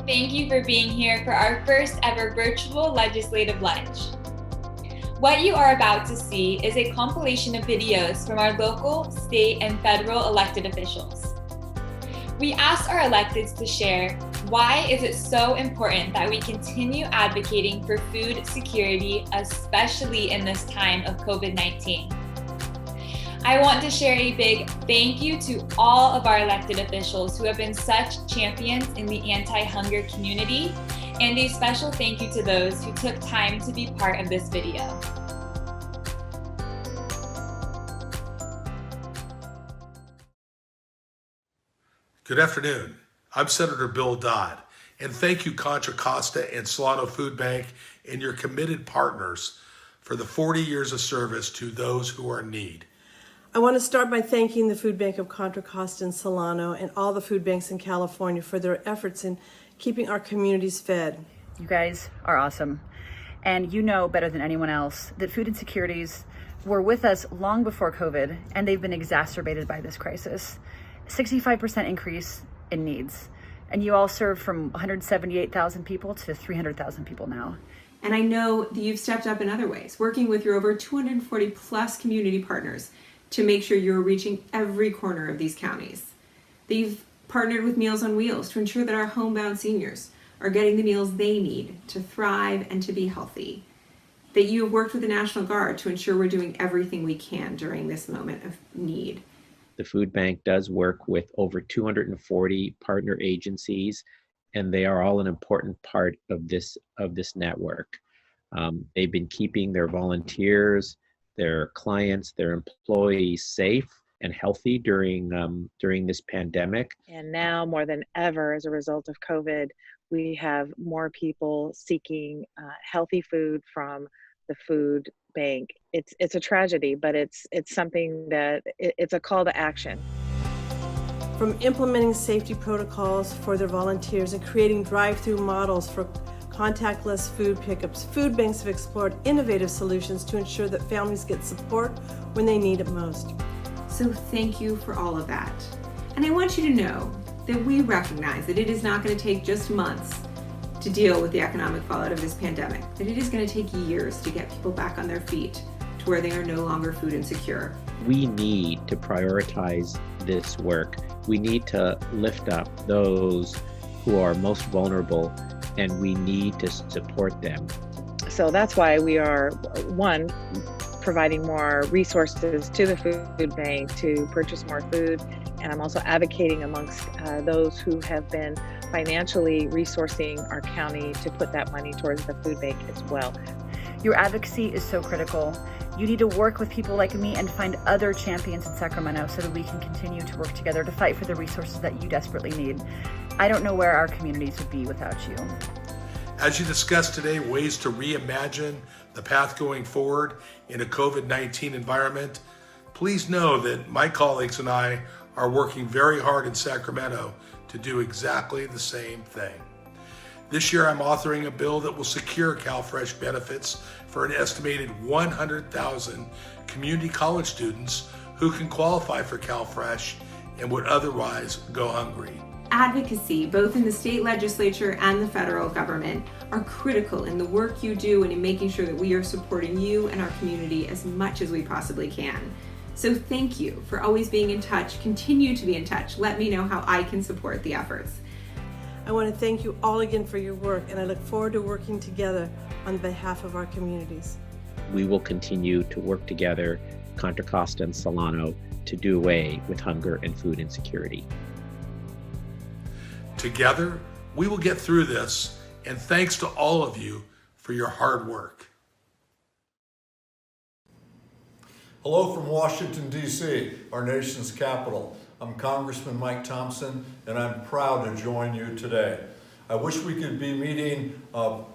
Thank you for being here for our first ever virtual legislative lunch. What you are about to see is a compilation of videos from our local, state, and federal elected officials. We asked our electeds to share why is it so important that we continue advocating for food security, especially in this time of COVID-19. I want to share a big thank you to all of our elected officials who have been such champions in the anti-hunger community, and a special thank you to those who took time to be part of this video. Good afternoon. I'm Senator Bill Dodd, and thank you Contra Costa and Solano Food Bank and your committed partners for the 40 years of service to those who are in need. I want to start by thanking the Food Bank of Contra Costa and Solano and all the food banks in California for their efforts in keeping our communities fed. You guys are awesome. And you know better than anyone else that food insecurities were with us long before COVID, and they've been exacerbated by this crisis. 65% increase in needs. And you all serve from 178,000 people to 300,000 people now. And I know that you've stepped up in other ways, working with your over 240 plus community partners to make sure you're reaching every corner of these counties. That you've partnered with Meals on Wheels to ensure that our homebound seniors are getting the meals they need to thrive and to be healthy. That you have worked with the National Guard to ensure we're doing everything we can during this moment of need. The food bank does work with over 240 partner agencies, and they are all an important part of this network. They've been keeping their volunteers, their clients, their employees safe and healthy during this pandemic. And now more than ever, as a result of COVID, we have more people seeking healthy food from the food bank. It's a tragedy, but it's something that it's a call to action. From implementing safety protocols for their volunteers and creating drive-through models for contactless food pickups, food banks have explored innovative solutions to ensure that families get support when they need it most. So thank you for all of that. And I want you to know that we recognize that it is not going to take just months to deal with the economic fallout of this pandemic, that it is going to take years to get people back on their feet to where they are no longer food insecure. We need to prioritize this work. We need to lift up those who are most vulnerable, and we need to support them. So that's why we are, one, providing more resources to the food bank to purchase more food. And I'm also advocating amongst those who have been financially resourcing our county to put that money towards the food bank as well. Your advocacy is so critical. You need to work with people like me and find other champions in Sacramento so that we can continue to work together to fight for the resources that you desperately need. I don't know where our communities would be without you. As you discussed today, ways to reimagine the path going forward in a COVID-19 environment, please know that my colleagues and I are working very hard in Sacramento to do exactly the same thing. This year, I'm authoring a bill that will secure CalFresh benefits for an estimated 100,000 community college students who can qualify for CalFresh and would otherwise go hungry. Advocacy, both in the state legislature and the federal government, are critical in the work you do and in making sure that we are supporting you and our community as much as we possibly can. So thank you for always being in touch. Continue to be in touch. Let me know how I can support the efforts. I want to thank you all again for your work, and I look forward to working together on behalf of our communities. We will continue to work together, Contra Costa and Solano, to do away with hunger and food insecurity. Together, we will get through this, and thanks to all of you for your hard work. Hello from Washington, D.C., our nation's capital. I'm Congressman Mike Thompson, and I'm proud to join you today. I wish we could be meeting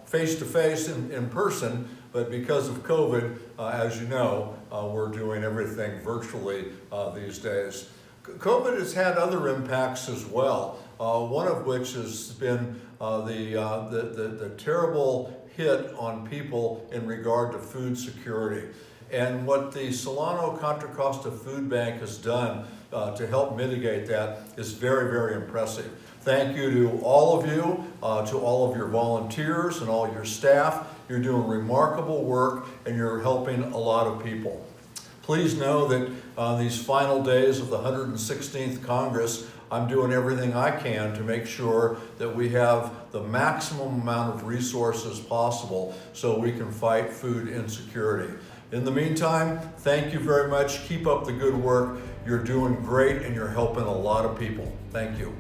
face-to-face in person, but because of COVID, as you know, we're doing everything virtually these days. COVID has had other impacts as well, one of which has been the terrible hit on people in regard to food security. And what the Solano Contra Costa Food Bank has done to help mitigate that is very, very impressive. Thank you to all of you, to all of your volunteers and all your staff. You're doing remarkable work and you're helping a lot of people. Please know that on these final days of the 116th Congress, I'm doing everything I can to make sure that we have the maximum amount of resources possible so we can fight food insecurity. In the meantime, thank you very much. Keep up the good work. You're doing great and you're helping a lot of people. Thank you.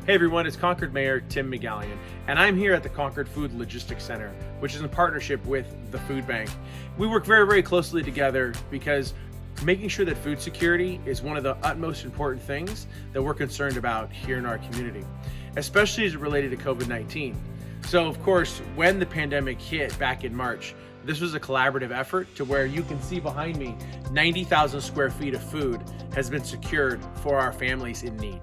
Hey everyone, it's Concord Mayor Tim McGallion, and I'm here at the Concord Food Logistics Center, which is in partnership with the Food Bank. We work very, very closely together because making sure that food security is one of the utmost important things that we're concerned about here in our community, especially as related to COVID-19. So of course, when the pandemic hit back in March, this was a collaborative effort to where you can see behind me, 90,000 square feet of food has been secured for our families in need.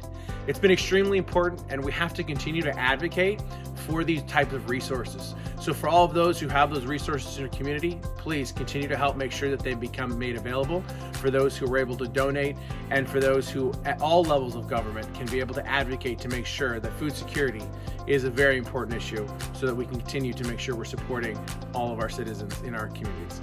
It's been extremely important, and we have to continue to advocate for these types of resources. So for all of those who have those resources in your community, please continue to help make sure that they become made available for those who are able to donate, and for those who at all levels of government can be able to advocate to make sure that food security is a very important issue so that we can continue to make sure we're supporting all of our citizens in our communities.